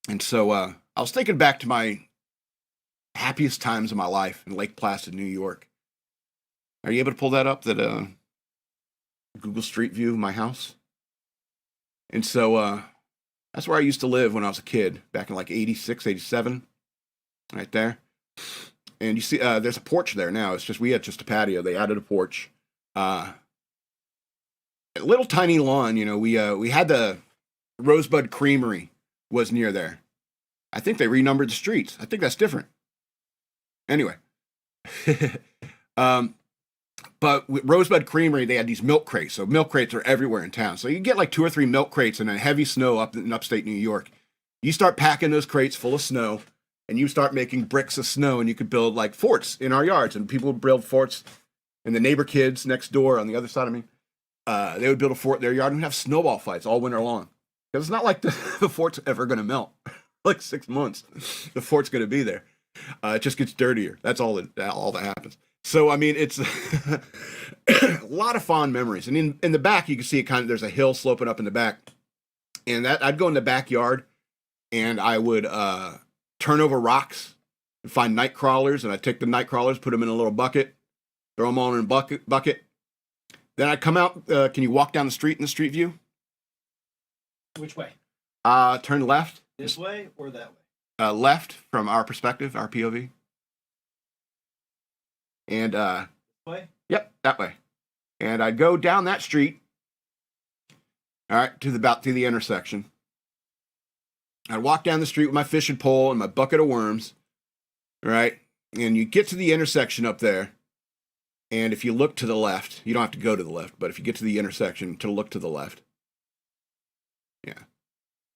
And so I was thinking back to my happiest times of my life in Lake Placid, New York. Are you able to pull that up? That Google Street View of my house? And so that's where I used to live when I was a kid, back in like 86, 87, right there. And you see, there's a porch there now. It's just, we had just a patio. They added a porch. A little tiny lawn, you know. We had the Rosebud Creamery was near there. I think they renumbered the streets. I think that's different. Anyway. But with Rosebud Creamery, they had these milk crates. So milk crates are everywhere in town. So you get like 2 or 3 milk crates in a heavy snow up in upstate New York. You start packing those crates full of snow, and you start making bricks of snow, and you could build like forts in our yards. And people would build forts, and the neighbor kids next door on the other side of me, they would build a fort in their yard and have snowball fights all winter long. Because it's not like the fort's ever going to melt. Like 6 months, the fort's going to be there. It just gets dirtier. That's all that happens. So, I mean, it's a lot of fond memories. And in the back, you can see it kind of, there's a hill sloping up in the back. And I'd go in the backyard, and I would turn over rocks and find night crawlers. And I'd take the night crawlers, put them in a little bucket, throw them all in a bucket. Then I'd come out. Can you walk down the street in the street view? Which way? Turn left. This way or that way? Left from our perspective, our POV. And way? Yep, that way. And I'd go down that street, all right, to the intersection. I'd walk down the street with my fishing pole and my bucket of worms, all right? And you get to the intersection up there, and if you look to the left, you don't have to go to the left, but if you get to the intersection, to look to the left. Yeah.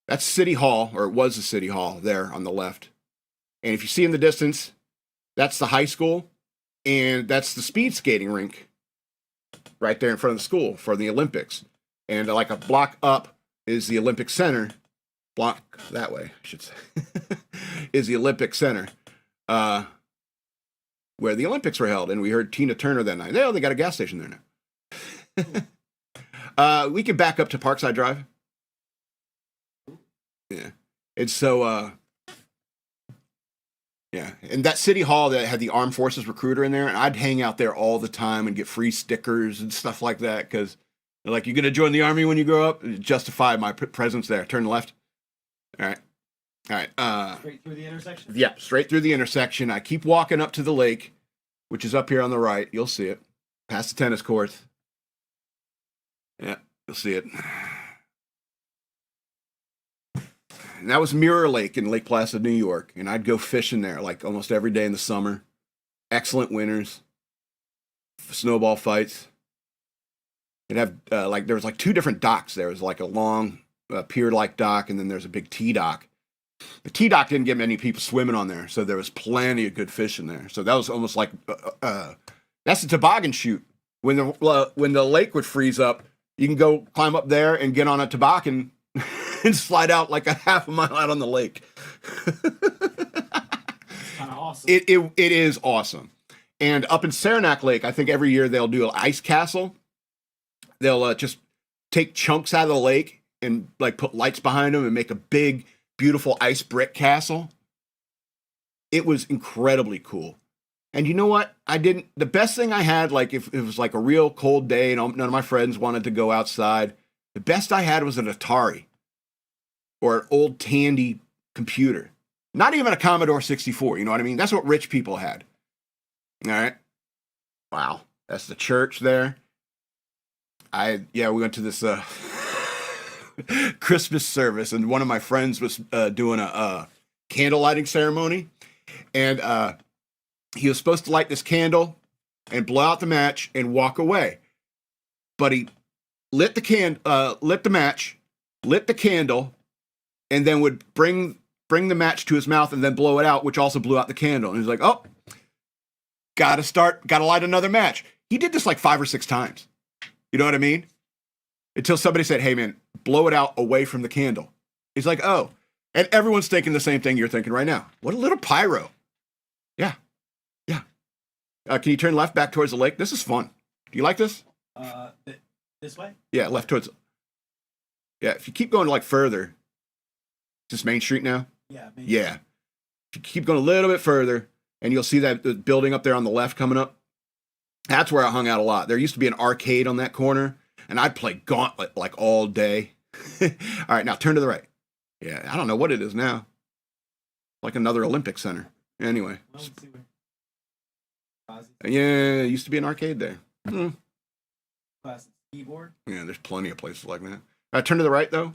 That's City Hall, or it was the City Hall there on the left. And if you see in the distance, that's the high school. And that's the speed skating rink right there in front of the school for the Olympics. And like a block up is the Olympic Center. Block that way, I should say, is the Olympic Center, where the Olympics were held. And we heard Tina Turner that night. They got a gas station there now. We can back up to Parkside Drive. Yeah. And so, yeah, and that City Hall that had the Armed Forces recruiter in there, and I'd hang out there all the time and get free stickers and stuff like that, because they're like, you're going to join the Army when you grow up? Justify my presence there. Turn left. All right. Straight through the intersection? Yeah, straight through the intersection. I keep walking up to the lake, which is up here on the right. You'll see it. Past the tennis courts. Yeah, you'll see it. And that was Mirror Lake in Lake Placid, New York. And I'd go fishing there like almost every day in the summer. Excellent winters. Snowball fights. It'd have there was like 2 different docks. There was like a long pier-like dock, and then there's a big T-dock. The T-dock didn't get many people swimming on there, so there was plenty of good fish in there. So that was almost like that's a toboggan chute. When the lake would freeze up, you can go climb up there and get on a toboggan and slide out like a half a mile out on the lake. Kind of awesome. It is awesome. And up in Saranac Lake, I think every year they'll do an ice castle. They'll just take chunks out of the lake and like put lights behind them and make a big, beautiful ice brick castle. It was incredibly cool. And you know what? The best thing I had, like if it was like a real cold day and none of my friends wanted to go outside, the best I had was an Atari or an old Tandy computer. Not even a Commodore 64, you know what I mean? That's what rich people had. All right. Wow. That's the church there. We went to this Christmas service, and one of my friends was doing a candle lighting ceremony, and he was supposed to light this candle and blow out the match and walk away. But he lit the match, lit the candle, and then would bring the match to his mouth and then blow it out, which also blew out the candle. And he's like, oh, gotta light another match. He did this like 5 or 6 times. You know what I mean? Until somebody said, hey man, blow it out away from the candle. He's like, oh. And everyone's thinking the same thing you're thinking right now. What a little pyro. Yeah. Can you turn left back towards the lake? This is fun. Do you like this? This way? Yeah, left towards. Yeah, if you keep going like further, just Main Street now. Yeah. Maybe. Yeah. You keep going a little bit further, and you'll see that building up there on the left coming up. That's where I hung out a lot. There used to be an arcade on that corner, and I'd play Gauntlet like all day. All right, now turn to the right. Yeah, I don't know what it is now. Like another Olympic Center. Anyway. Well, let's see where... Yeah, it used to be an arcade there. Placid keyboard. Yeah, there's plenty of places like that. Turn to the right, though.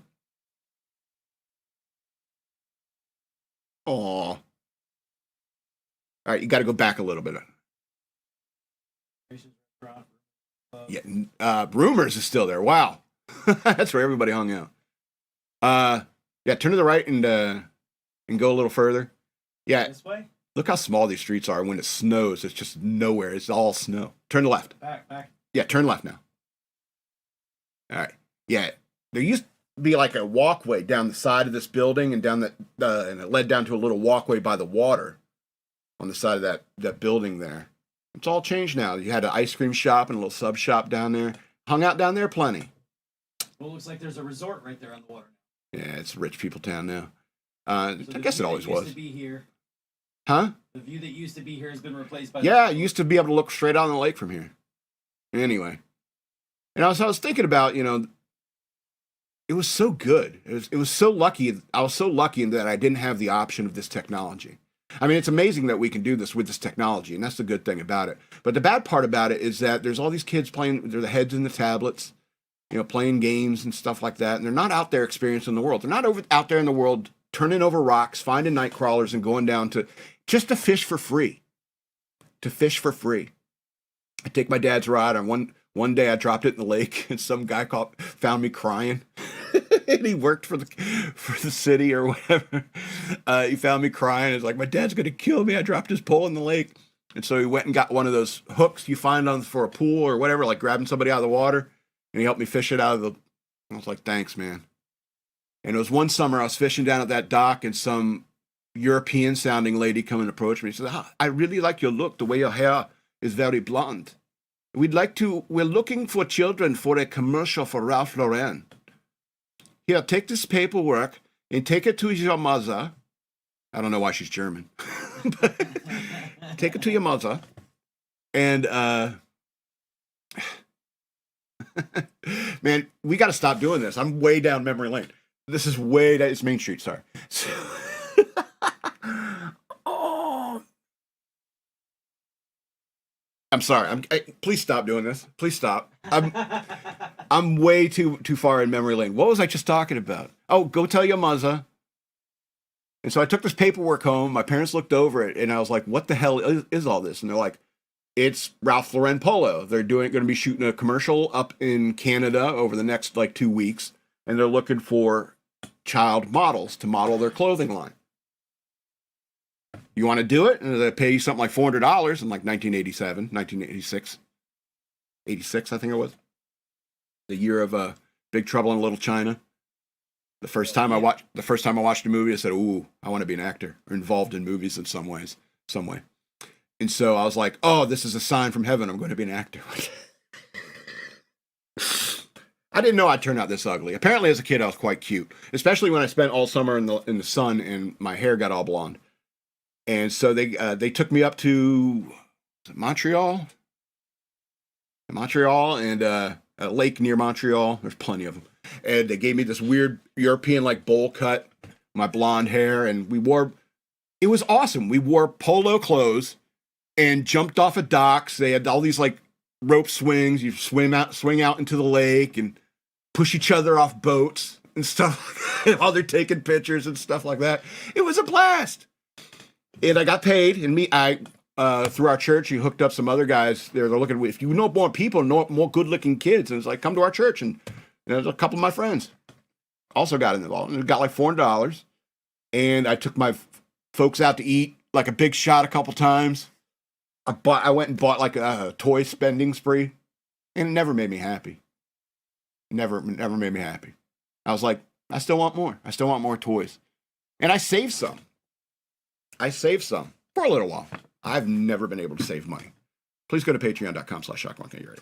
Aw. All right, you got to go back a little bit. Yeah, Rumors is still there. Wow. That's where everybody hung out. Yeah, turn to the right and go a little further. Yeah. This way? Look how small these streets are. When it snows, it's just nowhere. It's all snow. Turn left. Back. Yeah, turn left now. All right. Yeah, there used to be like a walkway down the side of this building and down and it led down to a little walkway by the water on the side of that building there. It's all changed now. You had an ice cream shop and a little sub shop down there. Hung out down there plenty. Well, it looks like there's a resort right there on the water. Yeah, it's a rich people town now. So I guess it always was. To be here, huh? The view that used to be here has been replaced by... Yeah, I used to be able to look straight out on the lake from here. Anyway. And I was thinking about, it was so good. It was so lucky. I was so lucky in that I didn't have the option of this technology. I mean, it's amazing that we can do this with this technology, and that's the good thing about it. But the bad part about it is that there's all these kids playing, they're the heads in the tablets, playing games and stuff like that, and they're not out there experiencing the world. They're not out there in the world turning over rocks, finding night crawlers, and going down to fish for free. To fish for free. I take my dad's rod, and one day I dropped it in the lake, and some guy found me crying. And he worked for the city or whatever. He found me crying. It's like, my dad's going to kill me. I dropped his pole in the lake. And so he went and got one of those hooks you find for a pool or whatever, like grabbing somebody out of the water. And he helped me fish it out of the... I was like, thanks, man. And it was one summer I was fishing down at that dock, and some European-sounding lady come and approach me. She said, I really like your look. The way your hair is very blonde. We're looking for children for a commercial for Ralph Lauren. Here, take this paperwork and take it to your mother. I don't know why she's German. But take it to your mother. And, man, we got to stop doing this. I'm way down memory lane. This is it's Main Street, sorry. So, oh. I'm sorry. Please stop doing this. Please stop. I'm way too far in memory lane. What was I just talking about? Oh, go tell your mother. And so I took this paperwork home. My parents looked over it, and I was like, what the hell is all this? And they're like, it's Ralph Lauren Polo. They're going to be shooting a commercial up in Canada over the next 2 weeks, and they're looking for child models to model their clothing line. You want to do it? And they pay you something like $400 in 1986, 86, I think it was. The year of Big Trouble in Little China. The first time I watched a movie, I said, "Ooh, I want to be an actor or involved in movies in some way." And so I was like, "Oh, this is a sign from heaven. I'm going to be an actor." I didn't know I'd turn out this ugly. Apparently, as a kid, I was quite cute, especially when I spent all summer in the sun and my hair got all blonde. And so they took me up to Montreal, and a lake near Montreal. There's plenty of them. And they gave me this weird European bowl cut, my blonde hair, and it was awesome. We wore polo clothes and jumped off of docks. They had all these rope swings. You swing out into the lake and push each other off boats and stuff while they're taking pictures and stuff like that. It was a blast. And I got paid, and through our church, he hooked up some other guys there. They're looking, if you know more people, more good-looking kids, and it's like, come to our church. And there's a couple of my friends also got involved. And it got $400. And I took my folks out to eat, a big shot a couple times. I went and bought a toy spending spree, and it never made me happy. Never made me happy. I was like, I still want more. I still want more toys. And I saved some. For a little while. I've never been able to save money. Please go to patreon.com/shockmonkeyradio.